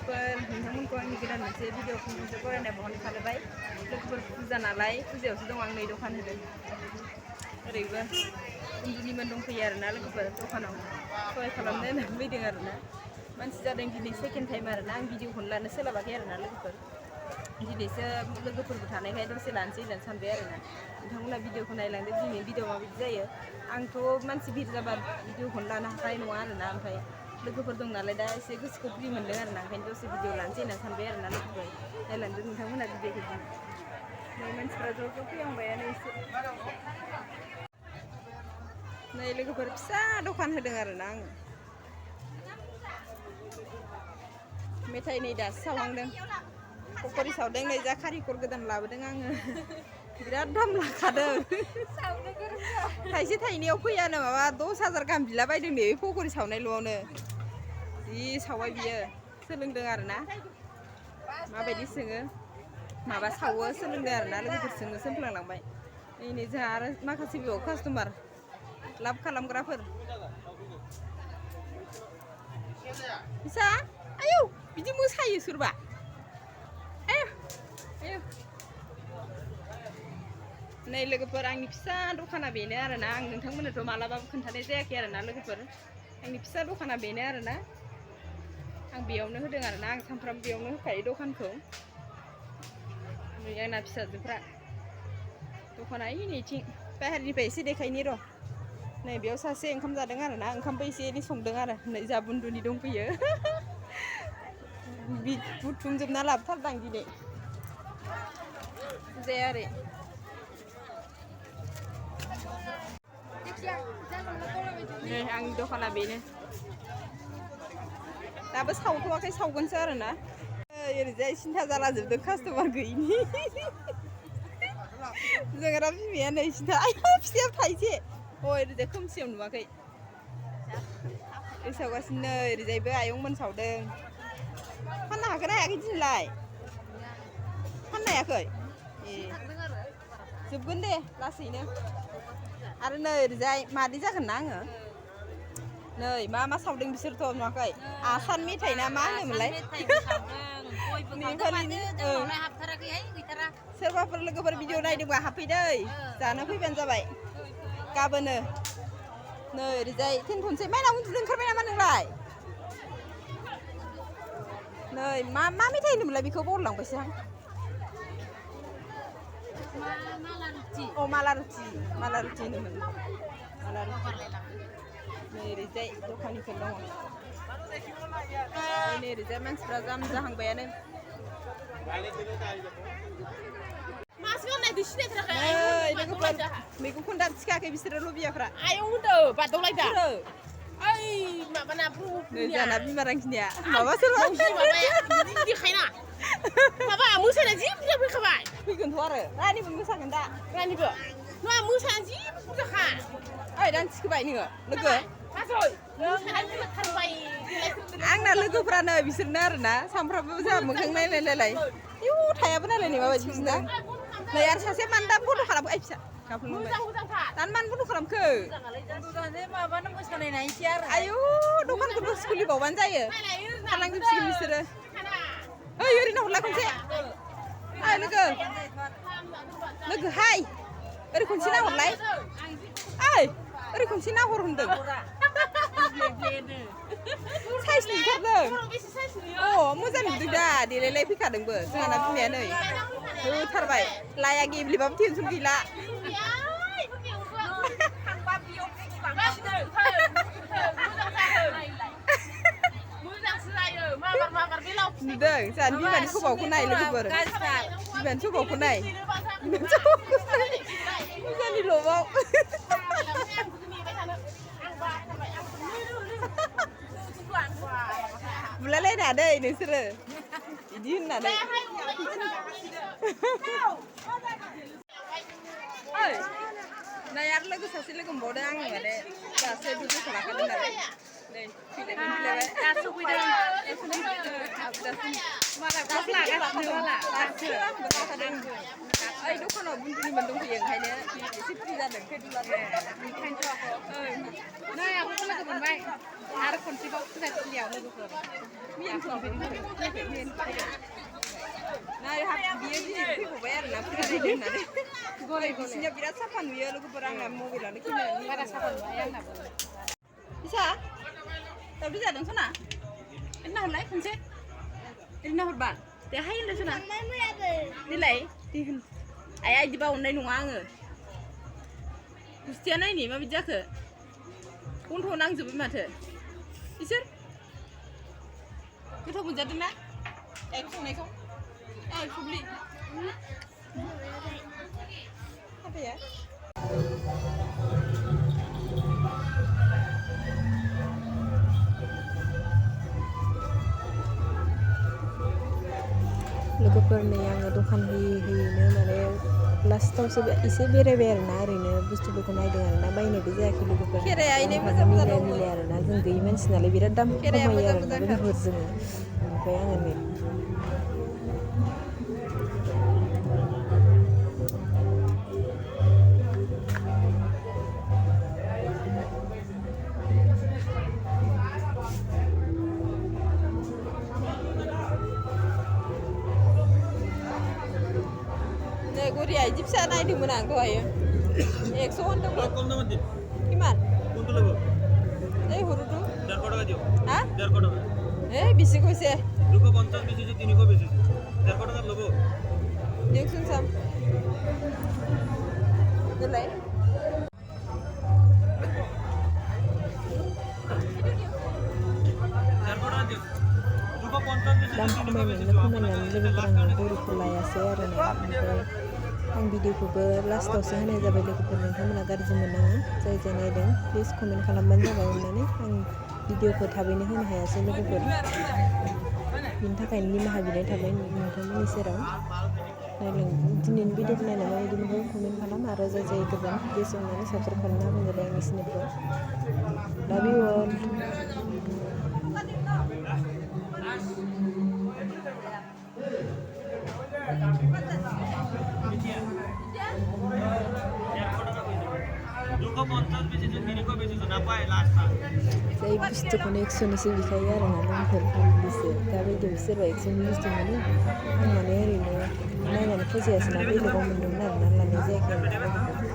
लोगोफोर नोंथांमोनखौ आंनि गोदान मोनसे भिडिअ खुंसे फरायनाय बहन खालामबाय लोगोफोर फुजा नालाय फुजायावसो दं आं नै दखान होदों ओरैबो उन्दुनिमोन दंफैयो आरोना लोगोफोर दखानाव सहाय खालामनो होननानै फैदों आरोना मानसि जादों दिनै सेकेन्ड टाइम आरोना आं भिडिअखौनो लानो सोलाबाखै आरोना लोगोफोर दिनैसो लोगोफोरबो थानायखाय दसे लानोसै होननानै सानबाय आरोना नोंथांमोना भिडिअखौ नायलांदो दिनै भिडिअ माबायदि जायो आंथ' मानसि भिर जाबा भिडिअखौनो लानो हानाय नङा आरोना ओमफ्राय लोगोफोर दं नालाय दा एसे गोसोखौ फ्रि मोनदों आरोना ओंखायनो दसे भिडिअ लानोसै होनना सानबाय आरोना लोगोफोर नायलांदो नोंथांमोना भिडिअखौ नै मानसिफ्रा ज' फैहांबायानो एसे नै लोगोफोर फिसा दखान होदों आरोना आङो मेथाइ नै दासो सावहांदों पकरि सावदों नै जा खारिखर गोदान लाबोदों आङो बिराद दाम लाखादों थाइसे थाइनैयाव फैयानो माबा 10,000 गाहाम बिला बायदों नै पकरि सावनायल'आवनो जि सावबाय बियो सोलोंदों आरोना माबायदि सोङो माबा सावो सोलोंदों आरोना लोगोफोर सोंनो सोलोंलांबाय नै जोंहा आरो माखासे बेयाव कास्टमार लाभ खालामग्राफोर फिसा आयौ बिदि मोसायो सोरबा आयौ आयौ नै लोगोफोर आंनि फिसा दखाना बेनो आरोना आं नोंथांमोननोथ' मालाबाबो खोन्थानाय जायाखै आरोना लोगोफोर आंनि फिसा दखाना बेनो आरोना आं बेयावनो होदों आरोना आं सानफ्रामबो बेयावनो होखायो दखानखौ नै आंना फिसाजोफ्रा दखाना नैथिं बाहेरनिफ्राय एसे देखायनि र' नै बेयाव सासे ओंखाम जादों आरोना ओंखामबो एसे एनै संदों आरो नै जा बुन्दुनि दंफैयो बुथुमजोबना लाबोथारदां दिनै जाया आरो नै आंनि दखाना बेनो दाबो सावथ'वाखै सावगोनसो आरोना ओरैजाय सिन्था जालाजोबदों कास्टमार गैयिनि जोंना बिमाया नै सिन्था आयौ फिथाइयाव थाइसे ओरैजाय खोमसियाव नुवाखै सावगासिनो ओरैजायबो आयंमोन सावदों फाननो हागोन ना हायाखै दिनैलाय फाननो हायाखै ए जोबगोन दे लासैनो आरो नै ओरैजाय मादै जागोन ना आङो नै मा सावदों बिसोरथ' नुवाखै आसान मेथाइ ना मा होनोमोनलाय सोरबाफोर लोगोफोर भिडिअ नायदोंबा हाबफैदै जानो फैबानो जाबाय गाबोनो नै ओरैजाय दोनथ'नोसै माइनाव उन्दुनो ओंखारबाय नामा नोंलाय नै मा मेथाइ होनोमोनलाय बेखौ बावलांबायसो आं अ माला रुथि होनोमोन माला रुथि नै ओरैजाय दखानिफोर दङ नै ओरैजाय मानसिफ्रा जाम जाहांबायानो लोगोफोर मैगंखौनो दानो थिखायाखै बिसोरो लबियाफ्रा आयं होनदो बादावलायदा ओइ माबाना जाना बिमा रांखिनिया माबा सोरबा देखायना माबा मोसानाया जि बुरजा फैखाबाय फैगोनथ' आरो रानिबो मोसागोन दा रानिबो नङा मोसानाया जि बुरजाखा ओइ दान थिखोबाय नोङो लोगो आंना लोगोफ्रानो बिसोरनो आरोना सानफ्रामबो जोंहा मोखां नायलाय इउ थायाबो नालाय नै माबायदि बिसोरना नै आरो सासे मानो दा बन्द' खालामखो ओइ फिसा गाफ्लांबाय दानो मानो बन्द' खालामखो माबानो मोसानाय नायनोसै आरो आयु दखानखौथ' खुलिबावबानो जायो थालांजोबसिगोन बिसोरो ओइ ओरैनो हरलाय खनसे ओइ लोगो हाय ओरै खनसे नाहरलाय ओइ ओरै खनसे नाहर होनदों साइज नुथारदों अ मोजां नुदों दा देलायलाय फैखादोंबो जोंहाना बिमाया नै होथारबाय लाया गेब्लेबाबो टेनसन गैला नुदों जोंहानि बिमानि सबावखौ नाय लोगोफोर बिमानि सबावखौ नाय बिमानि लबाव बुलायलायना दै नोंसोरो बिदि होननानै नै आरो लोगो सासे लोगो मोनबावदों आङो माने दासो भिडिअखौ लाखादों नालाय नै फैलायबाय ओइ दखानाव बुन्दुनिमोन दंफैयो ओंखायनो एसे फ्रि जादों नै आंखौबो लोगो मोनबाय आरो खनसेबाव फुजा थिलियाव लोगोफोर Nah, dia sih bayar lah, kita di mana? Isinya birat sapan dia lu perang mobil lah, kita Pada sapan bayang nak. bisa? Tak bisa dong sana? Enak lah, kunci. Enak horban. Dia hai lah sana. Nilai? Ayah di bawah naik nungang. Kristiana ini mah bijak ke? Untuk nang jumpa mata. Isir? Kita pun jadi nak? Ekor. Publik. Apa ya? लोगोफोरनि आङो दखान होयैनो माने लास्टावसो एसे बेरायबाय आरोना ओरैनो बुस्थुफोरखौ नायदों आरोना बायनायबो जायाखै लोगोफोर मिलाया आरोना जों गैयि मानसि नालाय बिराद दाम खमायो आरोना लोगोफोर जोङो ओमफ्राय आङो नै Korea Egypt sana di mana kau ayo? 100 untuk কম দামে দিন কিমান? কোনটো লব এই সৰুটো 150 টাকা দিও হা 150 টাকা এই বেছি কৈছে 250 বেচিছো 300 বেচিছো 150 টাকা লব দিয়কচোন চাম দিলাই दाम खमायनायनो खमायनानै लोगोफोर आङो बरिखौ लायासै आरोना ओमफ्राय आं भिडिअखौबो लास्टावसो होनाय जाबाय लोगोफोर नोंथांमोना गाज्रि मोननाङा जाय जाय नायदों प्लिज कमेन्ट खालामबानो जाबाय अननानै आं भिडिअखौ थाबैनो होनो हायासै लोगोफोर बिनि थाखायनो निमाहा बिनाय थाबाय नोंथांमोननि सेराव दिनैनि भिडिअखौ नायना माबायदि मोनदों कमेन्ट खालाम आरो जाय जाय गोदान प्लिज अननानै साबस्क्राइब खालामना होबानो जाबाय आंनि चेनेलखौ लाभ इउ अल जाय बुस्थुखौनो 100निसो बिखायो आरोना दामफोर फानलिसो दाबायदियाव सोरबा 100नि बुस्थु मोनो आं माने ओरैनो नायनानै फसायासैना बेलेगाव मोन्दोंमोन आरोना लानाय जायाखै आरोना